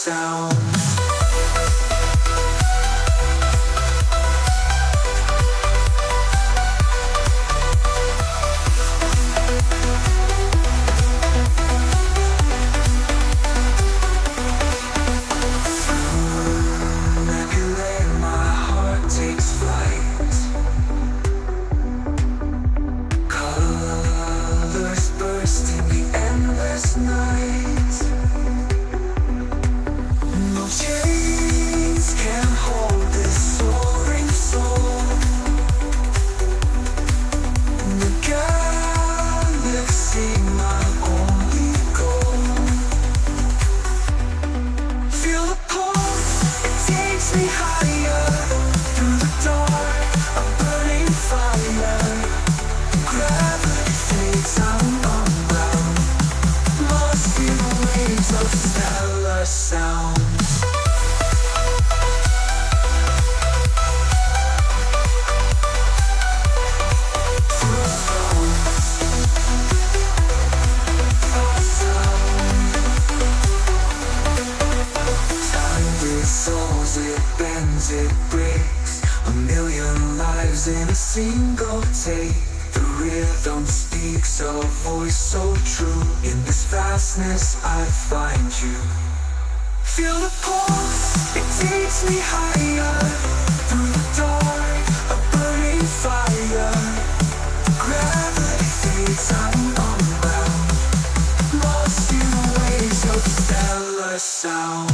sound. It breaks a million lives in a single take. The rhythm speaks a voice so true. In this vastness I find you. Feel the pulse, it takes me higher. Through the dark, a burning fire. Gravity fades, I'm unbound. Lost in the waves of stellar sound.